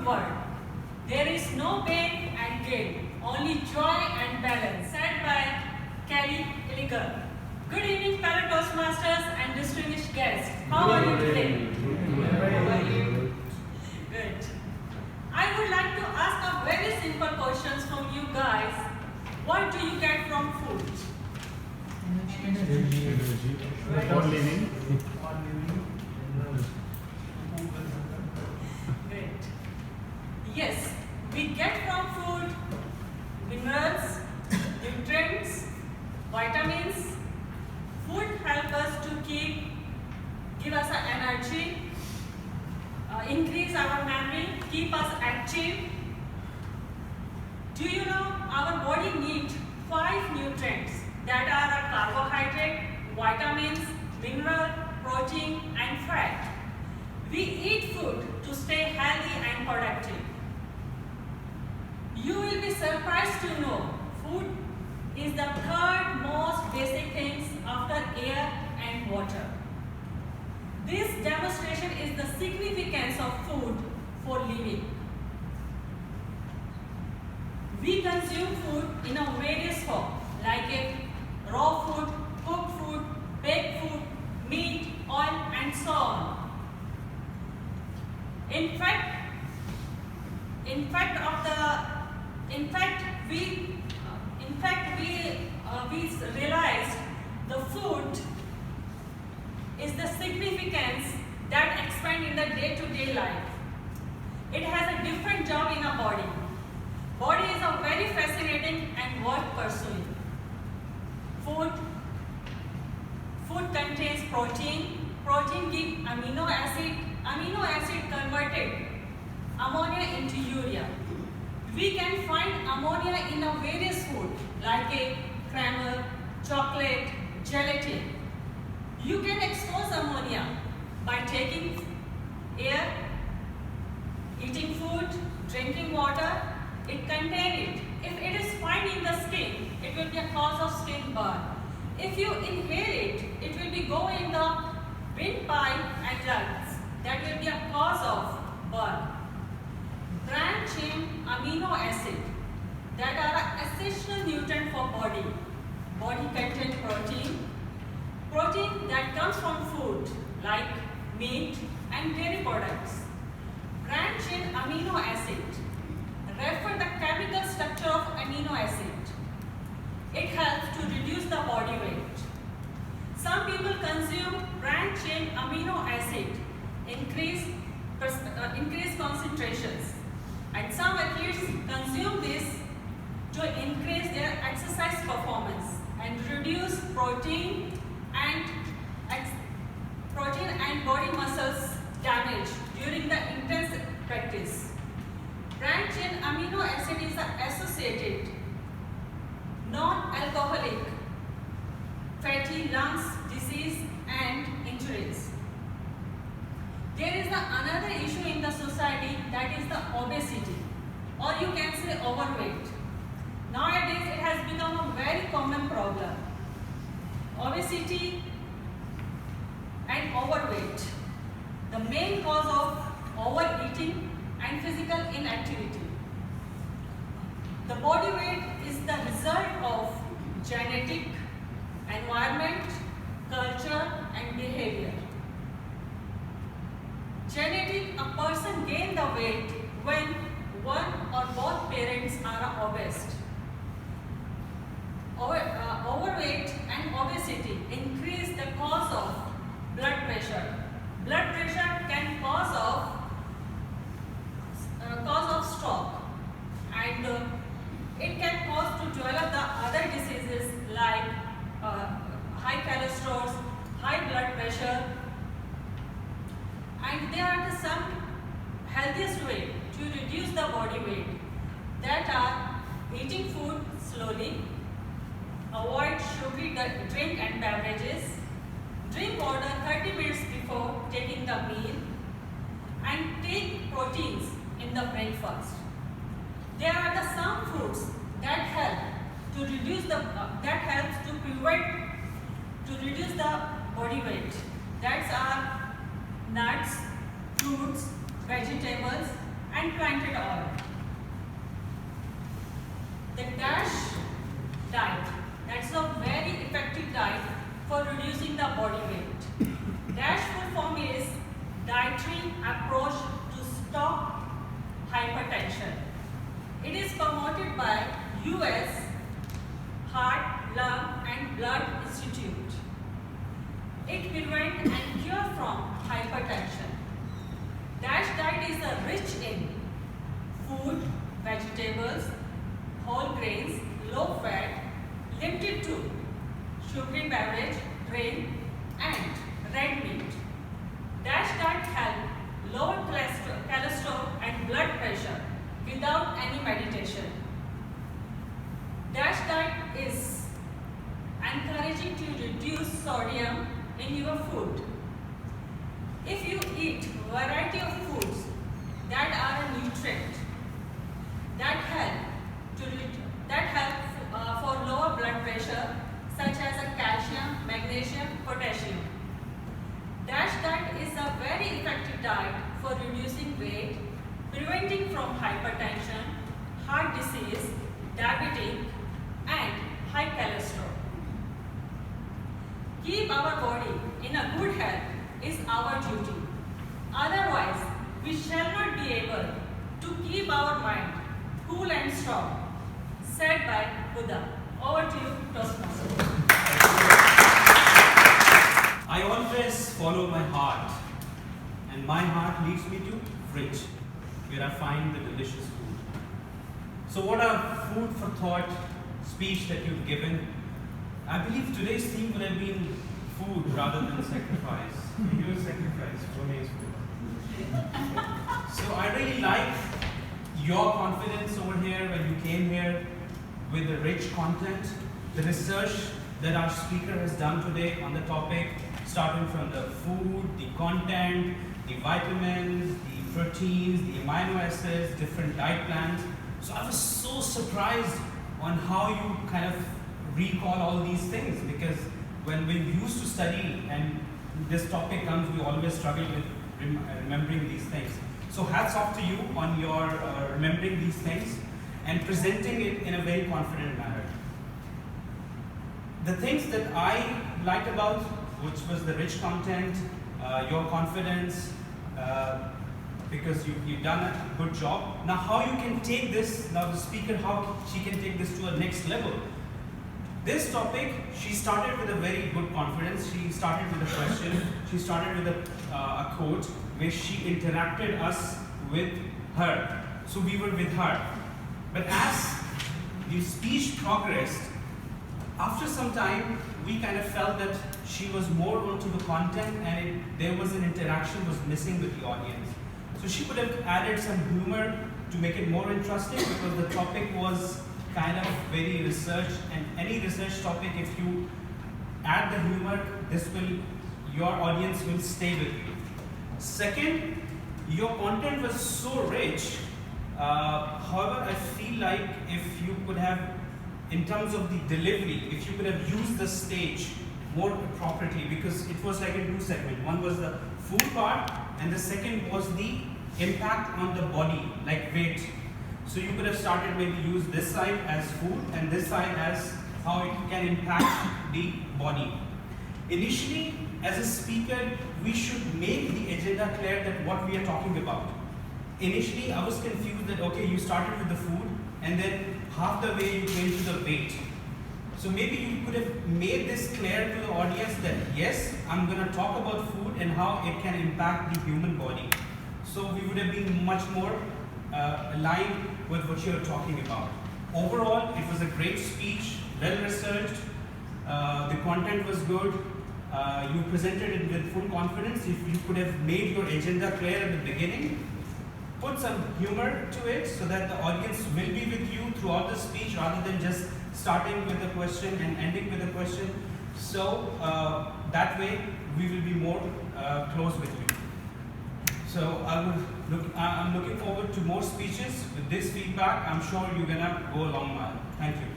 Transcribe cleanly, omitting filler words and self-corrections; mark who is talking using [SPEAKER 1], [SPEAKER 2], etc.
[SPEAKER 1] world. There is no pain and guilt, only joy and balance. Said by Kelly Illiger. Good evening, fellow Toastmasters and distinguished guests. How are you today? Good. I would like to ask a very simple questions from you guys. What do you get from food?
[SPEAKER 2] Energy. For living.
[SPEAKER 1] Great. Yes, we get from food minerals, nutrients, vitamins. Food helps us to give us energy, increase our memory, keep us active. Do you know our body needs 5 nutrients that are carbohydrate, vitamins, mineral, protein and fat. We eat food to stay healthy and productive. You will be surprised to know food is the third most basic things after air and water. This demonstration is the significance of food for living. We consume food in a various form like a raw food, cooked food, baked food, meat, oil and so on. In fact, we realized the food is the significance that expand in the day-to-day life. It has a different job in our body. Body is a very fascinating and worth pursuing. Food contains protein. Protein gives amino acid. Amino acid converted ammonia into urea. We can find ammonia in a various food like a caramel, chocolate, gelatin. You can expose ammonia by taking air, eating food, drinking water. It contains it. If it is found in the skin, it will be a cause of skin burn. If you inhale it, it will be go in the windpipe and lungs. That will be a cause of burn. Branched chain amino acid that are an essential nutrient for body. Body contains protein. Protein that comes from food like meat and dairy products. Branched chain amino acid refer the chemical structure of amino acid. It helps to reduce the body weight. Some people consume branched chain amino acid, increase concentrations, and some athletes consume this to increase their exercise performance and reduce protein and body muscles damage during the intense practice. Branched chain amino acid is associated non-alcoholic fatty lungs disease and injuries. There is another issue in the society, that is the obesity, or you can say overweight. Nowadays it has become a very common problem. Obesity and overweight. The main cause of overeating and physical inactivity. The body weight is the result of genetic, environment, culture and behavior. Genetic, a person gains the weight when one or both parents are obese. Overweight and obesity increase the cause of blood pressure. Blood pressure can cause of stroke, and it can cause to develop the other diseases like high cholesterol, high blood pressure. And there are some healthiest way to reduce the body weight, that are eating food slowly, avoid sugary drink and beverages, drink water 30 minutes before taking the meal, and take proteins in the breakfast. There are some foods that help to reduce the body weight. That are nuts, fruits, vegetables and planted oil. The DASH diet, that's a very effective diet for reducing the body weight. DASH full form is Dietary Approach to Stop Hypertension. It is promoted by US Heart, Lung and Blood Institute. It prevents and cures from hypertension. DASH diet is rich in food, vegetables, whole grains, low fat, limited to sugary beverage, grain and red meat. DASH diet helps lower cholesterol and blood pressure without any meditation. DASH diet is encouraging to reduce sodium in your food. If you eat variety of foods that are a nutrient that help for lower blood pressure, such as calcium, magnesium, potassium. DASH diet is a very effective diet for reducing weight, preventing from hypertension, heart disease, diabetes, and high cholesterol. Keep our body in a good health is our duty. Otherwise, we shall not be able to keep our mind cool and strong. Said by Buddha. Over to you, Toastmasters.
[SPEAKER 3] I always follow my heart, and my heart leads me to fridge, where I find the delicious food. So what a food for thought speech that you've given. I believe today's theme would have been food rather than sacrifice.
[SPEAKER 2] Your sacrifice for me is food.
[SPEAKER 3] So I really like your confidence over here when you came here with the rich content, the research that our speaker has done today on the topic, starting from the food, the content, the vitamins, the proteins, the amino acids, different diet plans. So I was so surprised on how you kind of recall all these things, because when we used to study and this topic comes, we always struggle with remembering these things. So hats off to you on your remembering these things and presenting it in a very confident manner. The things that I liked about, which was the rich content, your confidence, because you've done a good job. Now how you can take this, now the speaker, how she can take this to a next level. This topic, she started with a very good confidence. She started with a question. She started with a quote where she interacted us with her. So we were with her. But as the speech progressed, after some time, we kind of felt that she was more onto the content and there was an interaction was missing with the audience. So she could have added some humor to make it more interesting, because the topic was kind of very research, and any research topic, if you add the humor, your audience will stay with you. Second, your content was so rich. However, I feel like if you could have, in terms of the delivery, if you could have used the stage more appropriately, because it was like in two segments. One was the food part, and the second was the impact on the body, like weight. So you could have started, maybe use this side as food and this side as how it can impact the body. Initially, as a speaker, we should make the agenda clear that what we are talking about. Initially, I was confused that, okay, you started with the food and then half the way you came to the weight. So maybe you could have made this clear to the audience that, yes, I'm going to talk about food and how it can impact the human body. So we would have been much more aligned with what you're talking about. Overall, it was a great speech, well researched, the content was good, you presented it with full confidence. If you could have made your agenda clear at the beginning, put some humor to it so that the audience will be with you throughout the speech rather than just starting with a question and ending with a question. So that way we will be more close with you. So I'm looking forward to more speeches. With this feedback, I'm sure you're gonna go a long mile. Thank you.